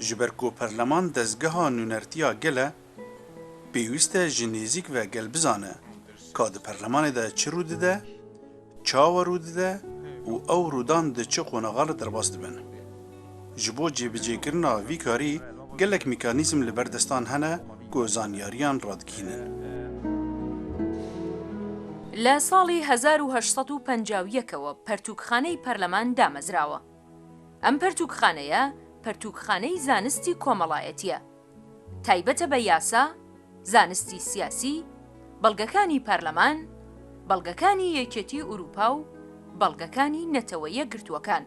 جبرکو پرلمان دزگاه نونرتیا گله پیوسته جنیزیک و گل بزانه که ده پرلمان ده چه رو ده چاو رو ده و او رودان ده چه خونغال درباست بن جبو جیبجی کرنا وی کاری گلک میکانیزم لبردستان هنه که زانیاریان رادگینن لە ساڵی 1851ەوە پەرتووکخانەی پەرلەمان دامەزراوە. ئەم پەرتووکخانەیە پەرتووکخانەی زانستی کۆمەڵایەتیە. تایبەتە بە یاسا، زانستی سیاسی، بەڵگەکانی پەرلەمان، بەڵگەکانی یەکێتی ئوروپا و بەڵگەکانی نەتەوە یەکگرتووەکان.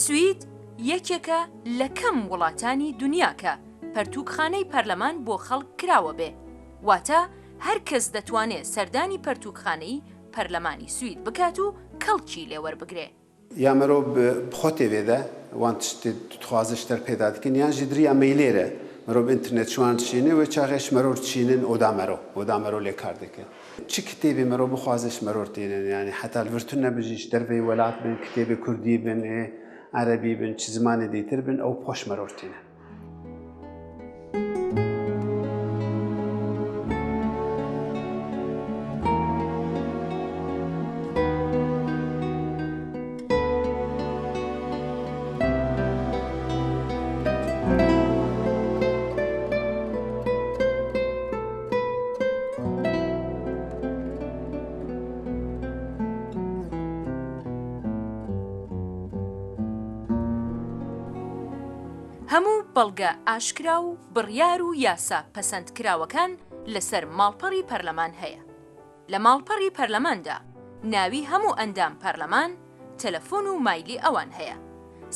سوید یەکێکە لە کەم وڵاتانی دنیاکە پەرتووکخانەی پەرلەمان بۆ خەڵک کراوە بێ، واتە هەر کەس دەتوانێت سەردانی پەرتووکخانەی پەرلەمانی سوید بکات و کەڵکی لێوەربگرێ. یا مرۆڤ بخۆ تێوێدا وان توخوازشتەر پێدا دکن یان ژی دریا مەیلێرە مرۆڤ ئینترنێت شوان تشینێ و چاغێش مەرۆر تشینن ئۆدامەرۆ لێ کار دەکەن. چ کتێبی مرۆڤ بخوازش مەرۆر تێنن یانی حتا ڤرتون نەبژیش دەربەی وەلات بن کتێبی کوردی بن عەرەبی بن چ زمانی دیتر بن ئەو پۆش مەرۆر تێنن. هەموو بەڵگە ئاشکرا و بڕیار و یاسا پەسەندکراوەکان لەسەر ماڵپەڕی پەرلەمان هەیە. لە ماڵپەڕی پەرلەماندا ناوی هەموو ئەندام پەرلەمان، تەلەفۆن و مایلی ئەوان هەیە،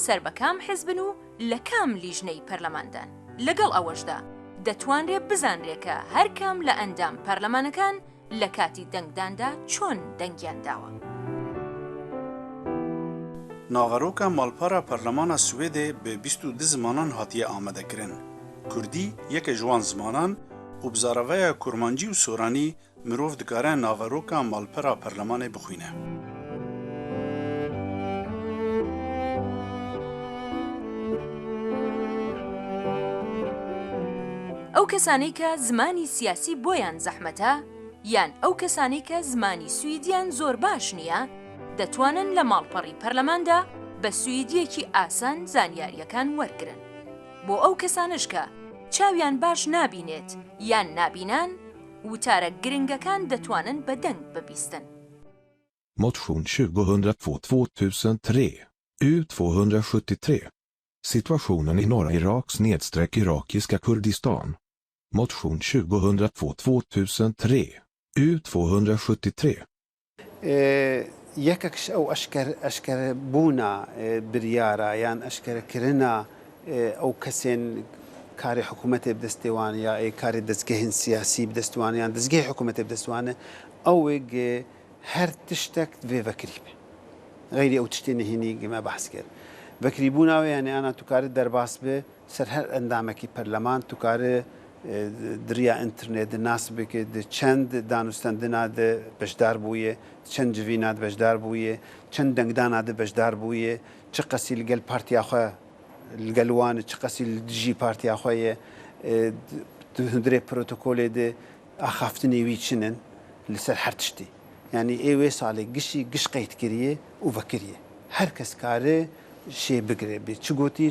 سەر بە کام حیزبن و لە کام لیژنەی پەرلەماندان. لەگەڵ ئەوەشدا دەتوانرێت بزانرێکە هەر کام لە ئەندام پەرلەمانەکان لە کاتی دەنگداندا چۆن دەنگیان داوە. ناغروکا مالپارا پرلمان سویده به 22 زمانان هاتیه آمده کرن. کردی یک جوان زمانان و بزاروه کرمانجی و سورانی مروف دکاره ناغروکا مالپارا پرلمان بخوینه. ئەو کەسانەی کە زمانی سیاسی بۆیان زەحمەتە یان ئەو کەسانەی کە زمانی سویدیان زۆر باش نییە دەتوانن لە ماڵپەڕی پەرلەماندا بە سویدیەکی ئاسان زانیاریەکان وەرگرن. بۆ ئەو کەسانش کە چاویان باش نابینێت یان نابینان وتارە گرنگەکان دەتوانن بە دەنگ ببیستن. Motion 2002-2003 U273 Situationen i norra Iraks/irakiska Kurdistan. Motion 2002-2003 U273 یەکەکش ئەو ئەشکەر بوونا بریارە یان ئەشکەرەکردنا ئەو کەسێن کاری حکوومەتێ بدەستێوانە یا کاری دەستگەهێن سیاسی بدەستوانە یان دەستگەی حکوومەتێ بدەستوانە ئەوێک هەر تشتێک دوێ بەکری بێ غەیری ئەو تشتێ نەهێنی گەمە بەحس کرد بەکریبووناوە یانێ ئانا توکارە دەرباس بێ سەر هەر ئەندامێکی پەرلەمان توکارە دریا ئینترنێت ناس بکرد چەند دانوستاندنادە بەشدار بوویە چەند جڤینات بەشدار بوویە چەند دەنگدانادە بەشدار بوویە چ قەسی لەگەل پارتیاخوا لەگەلوانە چ قەسی دژی پارتیاخوایە هەندێک پرۆتۆکۆلێ دێ ئاخافتنی وی چنن لەسەر هەر تشتی یعنی ئێوێ ساڵێک گشتی گشت قەیتکردیە و بەکریە هەر کەس کارێ شێ بگرێ بێت چ گوتی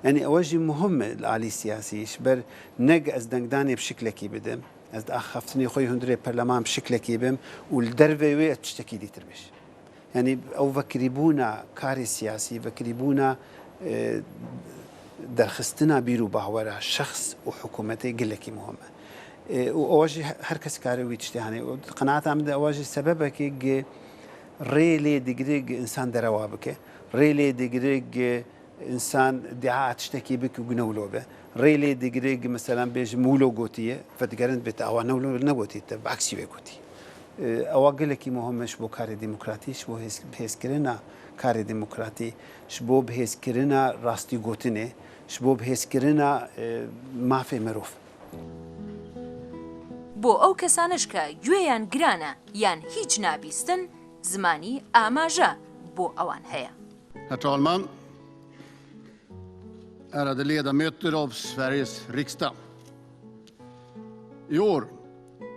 ینی ئەوەژی مهمە عالی سیاسیش بەر نەک ئەس دەنگدانێ بشکلێکی بدەم ئەس ئاخافتنی خۆی هەندێک پەرلەمان بشکلێکی بم و دەربەوێ تشتێکی دیتر بێش ینی ئەو بەکریبوونە کاری سیاسی بەکریبوونە دەرخستنە بیر و باوەرە شخص و حکوومەتی گلێکی مهمە و ئەوەژی هەر کەس کارەوەی تشتیانێ قەناعاتامدا ئەوەژی سەبەبێکی ڕێ لێ دیگرێک ئینسان دەرەوا بکە ڕێ لێ دیگرێک ئینسان دیعات شتێکی بک و گنەولۆ بێ ڕێ لێ دیگرێک مەسەلەن بێژ مولۆ گوتیە فەتگەرن بێت ئەوە نەولۆ نەگوتیتە بەعکسی وێ گوتی ئەوە گەلێکی مهمەش بۆ کاری دیموکراتیش بۆ بەهێزکردنە کاری دیموکراتیش بۆ بەهێزکردنە ڕاستی گوتنێ بۆ بەهێزکردنە مافێ مرۆڤ بۆ ئەو کەسانش کە گوێیان گرانە یان هیچ نابیستن زمانی ئاماژە بۆ ئەوان هەیە. Herr talman! ärade ledamöter av Sveriges riksdag. I år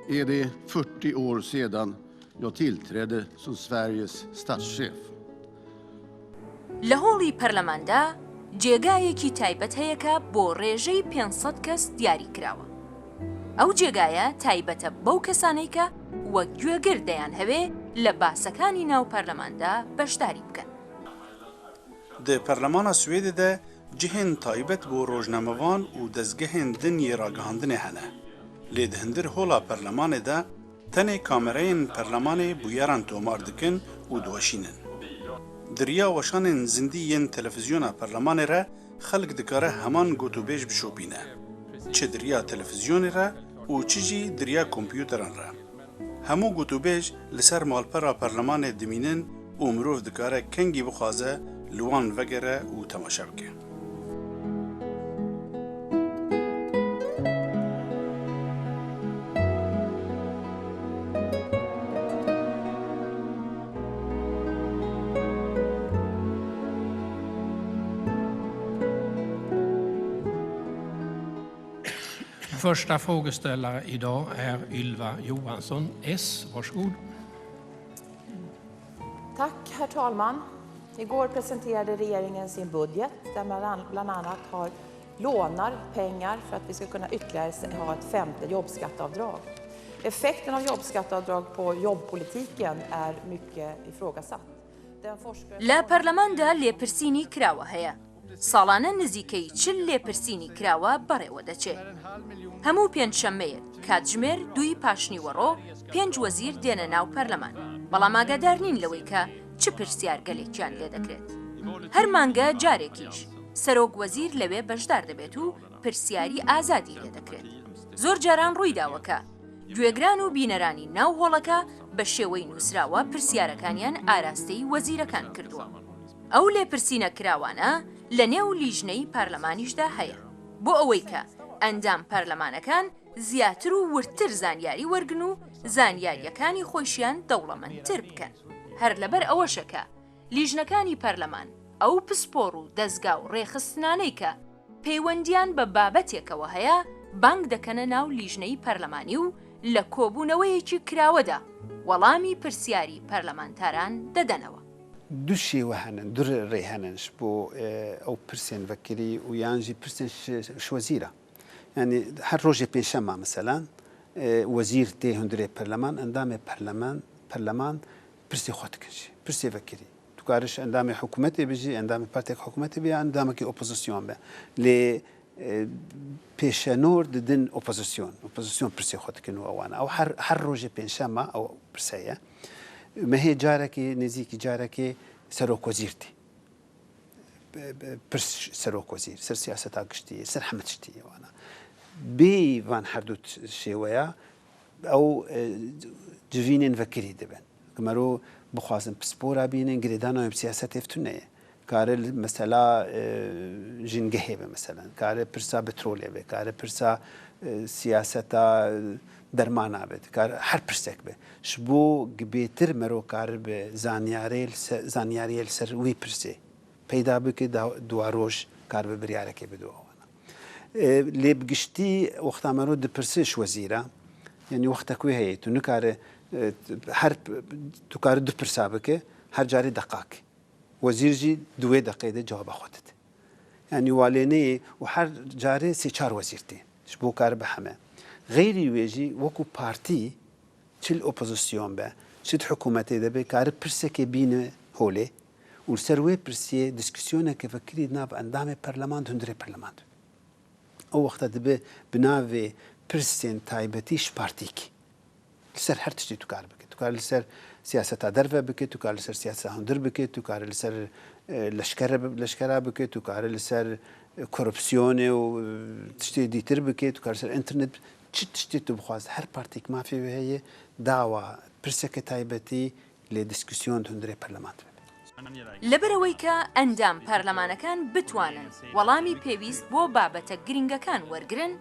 är det 40 år sedan jag tillträdde som Sveriges statschef. لە هۆڵی پەرلەماندا جێگایەکی تایبەت هەیەکە بۆ ڕێژەی 500 کەس دیاری کراوە. ئەو جێگایە تایبەتە بەو کەسانەی کە وەک گوێگر دەیان هەوێ لە باسەکانی ناو پەرلەماندا بەشداری بکەن. د پەرلەمانە سوێدەدا cihên taybet بۆ rojnamevan û dezgehên din yê ragihandinê hene. Lê di hindir hola perlemanê de tenê kamerayên perlemanê bûyeran tomar dikin û diweşînin. Diriya weşanên zindî yên televizyona perlemanê re xelk dikare heman gotûbêj bişopîne. Çi diriya televizyonê re û çi jî diriya kompyûteran re. Hemû gotûbêj li ser malpera perlemanê dimînin û mirov dikare kengî bixwaze li wan vegere û temaşe bike. Första frågeställare idag är Ylva Johansson, S. Varsågod. Tack, herr talman. Igår presenterade regeringen sin budget där man bland annat lånar pengar för att vi ska kunna ytterligare ha ett 5:e jobbskatteavdrag. Effekten av jobbskatteavdrag på jobbpolitiken är mycket ifrågasatt. لە پەرلەماندا لێپرسینی کراوە هەیە. ساڵانە نزیکەی 40 لێپرسینی کراوە بەڕێوە دەچێت. هەموو پێنجشەممەیەک کاتژمێر 2 پاشنیوەڕۆ 5 وەزیر دێنە ناو پەرلەمان. بەڵام ئاگادار نین لەوەی کە چ پرسیارگەلێکیان لێ دەکرێت. هەر مانگە جارێکیش سەرۆک وەزیر لەوێ بەشدار دەبێت و پرسیاری ئازادی لێ دەکرێت. زۆر جاران ڕووی داوەکە گوێگران و بینەرانی ناو هۆڵەکە بە شێوەی نووسراوە پرسیارەکانیان ئاراستەی وەزیرەکان کردووە. ئەو لێپرسینە کراوانە لە نێو لیژنەی پارلەمانیشدا هەیە بۆ ئەوەی کە ئەندام پەرلەمانەکان زیاتر و ورتر زانیاری وەرگن و زانیاریەکانی خۆشیان دەوڵەمەندتر بکەن. هەر لەبەر ئەوەشەکە لیژنەکانی پەرلەمان ئەو پسپۆڕ و دەستگا و ڕێخستنانەی کە پەیوەندیان بە بابەتێکەوە هەیە بانگ دەکەنە ناو لیژنەی پەرلەمانی و لە کۆبوونەوەیەکی کراوەدا وەڵامی پرسیاری پەرلەمانتاران دەدەنەوە. دوو شێوە هەنن دوو ڕێ هەننش بۆ ئەو پرسێن ڤەکری و یانجی پرسێن شوەزیرە. یعنی هەر ڕۆژێ پێنجشەممە مەسەلەن وەزیر تێ هەندێک پەرلەمان ئەندامێ پەرلەمان پرسی خۆ دکەژی پرسێ ڤەکری توکارش ئەندامی حکوومەتێ بژی ئەندامی پارتێک حکوومەتی بێ ئەندامێکی ئۆپۆزیسیۆن بێ لێ پێشەنۆر ددن ئۆپۆزیسیۆن پرسی خۆ دکن و ئەوانە ئەو هەر ڕۆژێ پێنجشەممە ئەو پرسەیە مەهەیە جارێکی نزیکی جارێکی سەرۆک وەزیرتی پرس سەرۆک وەزیر سەر سیاسەتا گشتی سەر هەمە شتی ئەوانە بێوان هەردوو شێوەیە ئەو جوینên vekirî dibin mero bixwazin pispora bînin girêdana siyaseta tune kare mesela jingehê be mesela kare pirsa petrolê be kare pirsa siyaseta dermana be kare her pirsek be ji bo gibêtir mero kare bi zanyariyê ser wî pirsê peyda bike duwa roj kar bi biryarekê bido lê bi giştî wexta mero dipirse ji wezîra yani wexta wê heye tu nikare her tu kare du pirsa bike her carê deqakê wezîr jî duwê deqê de cewaba xwe dide yani walêneyê û her carê sê çar wezîr tê ji bo kare bi heme غêrî wê jî wekû partî çil opozisyon be çi hikûmetê de bê kare pirsekê bîne holê û ser wê pirsiyê diskusyoneke vekirî nav endamê perleman hundirê perleman ew wexta dibe bi navê pirsên taybetî ji partîkî li ser her tiştî tu kar bike tu kar li ser siyaseta derve bike tu kar li ser siyaseta hundir bike tu kar li ser leşkera bike tu kar li ser korupsiyonê û tiştê dîtir bike tu kar li ser internet çi tiştê tu bixwaz her partîk mafê wê heye dawa pirseke taybetî lê diskusyon hundirê perleman dibe لەبەرەوەی کە ئەندام پەرلەمانەکان بتوانن وەڵامی پێویست بۆ بابەتە گرنگەکان وەرگرن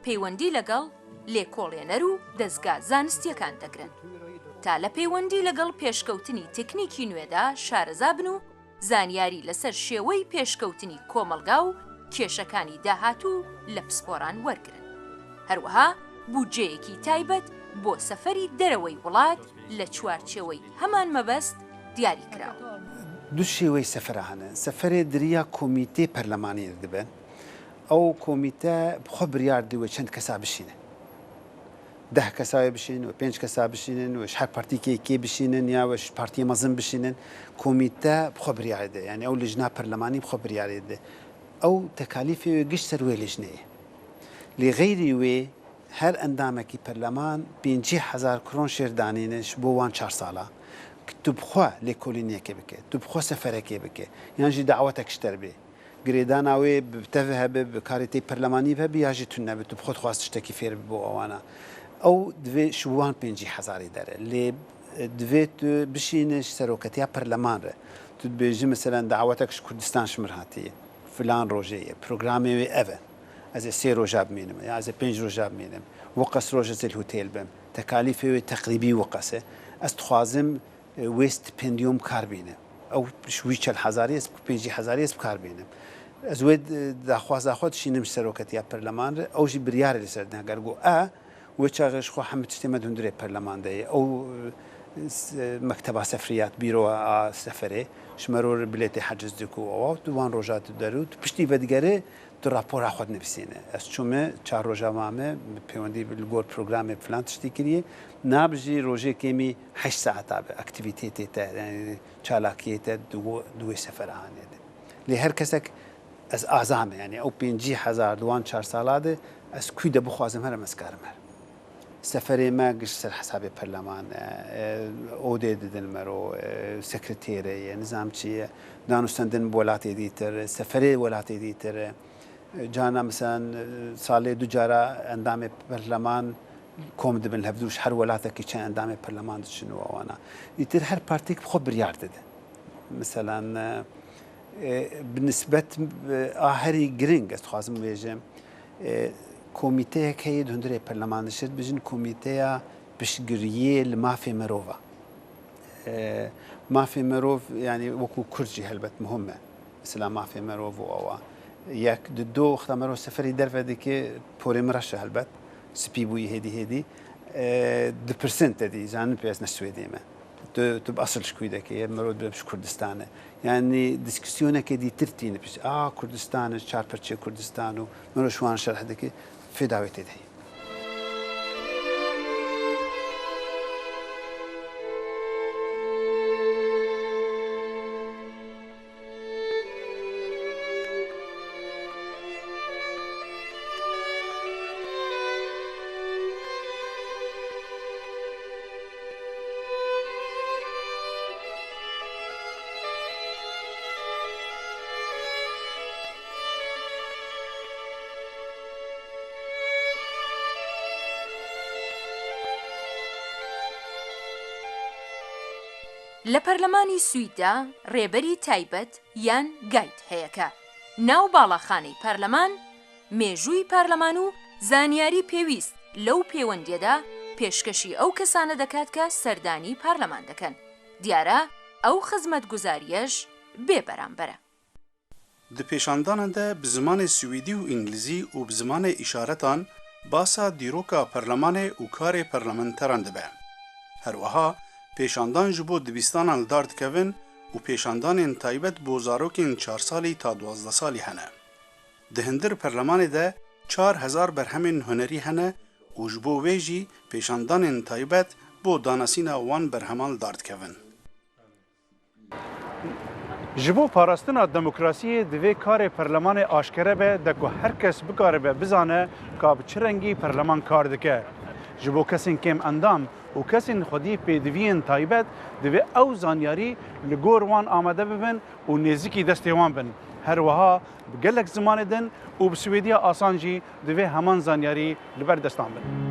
پەیوەندی لەگەڵ لێکۆڵێنەر و دەستگا زانستیەکان دەگرن تا لە پەیوەندی لەگەڵ پێشکەوتنی تکنیکی نوێدا شارەزا بن و زانیاری لەسەر شێوەی پێشکەوتنی کۆمەلگا و کێشەکانی داهاتوو لە پسپۆران وەرگرن. هەروەها بودجەیەکی تایبەت بۆ سەفەری دەرەوەی وڵات لە چوارچێوەی هەمان مەبەست دیاری کراوە. دوو شێوەی سەفەر هەنە. سەفەرێ دریا کۆمیتێ پەرلەمانی دەبن. ئەو کۆمیتە بخۆ بریار دوێ چەند کەسا بشینە. 10 کەساوی بشین و 5 کەسا بشینن و هەر پارتیکێکی بشینن یا وەش پارتی مەزن بشینن کۆمیتە بخۆ بریار دێ یعنی ئەو لژنا پەرلەمانی بخۆ بریارێ دێ ئەو تەکالیفی گشت سەر وێ لژنەیە لێ غەیری وێ هەر ئەندامێکی پەرلەمان 5,000 کرۆن شێردانینش بۆ وان 4 ساڵە تو بخوا لێکۆلینیەکێ بکە تو بخۆ سەفەرەکێ بکە یانژی داوەتەکشتەر بێ گرێداناوێ بتەڤ هەبێ بکارێتی پەرلەمانی هەبێ یاژی تو نەبێت تو بخۆت خواست شتێکی فێر بۆ ئەوانە ئەو دوێ شووان 5,000 دەرە لێ دوێت بشینش سەرۆکەتیا پەرلەمانرە تو بێژی مەسەرەن داوەتەکش کوردستان شمر هاتیە فلان ڕۆژەیە پرۆگرامێوێ ئەڤە ئەزێ 3 ڕۆژا بمێنم یا ئەزێ 5 ڕۆژا بمێنم وەقەس ڕۆژە زل هوتێل بم تەکالیفێوێ تەقریبی وەقەسە ئەس دخوازم وێست پێندیۆم کاربینە ئەو شووی 40,000 5,000 بکاربێنم ئەزوێ داخوازاخۆت شینم سەرۆکەتیا پەرلەمانرە ئەوژی بریارە لەسەر ناگەرگۆ وە چاغش خۆ هەمت شتێمە دوندرێ پەرلەماندەیە ئەو مەکتەبا سەفریات بیرۆوە سەفەرێ ژمەرۆ بلێتی حەجز دکوەوە دوان ڕۆژات دەروت پشتی بەدگەرێ تو راپۆرا خۆت نووسینە ئەس چوومە 4 ڕۆژە مامە پەیوەندی گۆر پرۆگرامێ فلان تشتی کردیە نابژی ڕۆژێکێمی 8 ساعتا بە ئەکتیڤیتێتێتە چالاکیێتە دوێ سەفەرهانێت لێ هەر کەسێک ئەس ئازامە ینی ئەو 5,000 دوان 4 ساڵادە ئەس کوی دە بخوازم هەرە مەسکارم هەر سەفەرێ مە گشت سەر حسابێ پەرلەمان ئۆدێ ددنمەرۆ سەکرتێرەیە نظام چییە دانوستەندن وڵاتی دیتر سەفەرێ وڵاتی دیتر جانا مەسەن ساڵێ دوو جارە ئەندامێ پەرلەمان کۆم دەبن هەفتوش هەر وڵاتێکی چەند ئەندامێ پەرلەمان دچنەوە ئەوانە دیتر هەر پارتێک بخۆ بریار دەدە مثلەن بنسبەت ئاهەری گرنگ ئەس خوازم وێژم کۆمیتەیەک هەیە هەندێک پەرلەمان دەشێت بژین کۆمیتەیە پشتگیریە لە مافێ مرۆڤە مافێ مرۆڤ ینی وەکو کورجی هەلبەت مهمە مثلا مافێ مرۆڤ و ئەوە یەک دو وەختە مرۆڤ سەفەری دەرفە دەکێ پۆرێ مرەشە هەلبەت سپی بووی هێدی 2% دەدی زانن پێست نە سوێدێمە تو بەسڵش کوی دەکەی مرۆڤ بش کوردستانە یعنی دیسکسیۆنێکی دیترتینە پیش کوردستانە چارپەرچێ کوردستان و مرۆڤ شوان شەرح دەکەی فێداوێتێ دەی لە پەرلەمانی سویددا ڕێبەری تایبەت یان گایت هەیەکە ناو باڵاخانەی پەرلەمان مێژووی پەرلەمان و زانیاری پێویست لەو پەیوەندیەدا پێشکەشی ئەو کەسانە دەکات کە سەردانی پەرلەمان دەکەن دیارە ئەو خزمەتگوزاریەش بێبەرامبەرە Di pêşandanan de bi zimanê Swîdî û İngilîzî û bi zimanê îşaretan basa dîroka perlemanê û karê parlamenteran dibe. Herwiha pêşandan ji bo dibistanan li dar dikevin û pêşandanên taybet bo zarokên 4 salî ta 12 salî hene. Di hindir perlemanê de 4,000 berhemên hunerî hene û ji bo wê jî pêşandanên taybet bo danasîna wan berheman li dar dikevin. Ji bo parastina demokrasiyê divê karê perlemanê aşkere be de ku her kes bikaribe bizane ka bi çi rengî perleman kar dike. Ji bo kesên kêm endam û kesên xwedî pêdiviyên taybet divê ew zanyarî li gor wan amade bibin û nêzîkî destê wan bin. Her wiha bi gelek zimanê din û bi Swêdiya asan jî divê heman zanyarî li ber destan bin.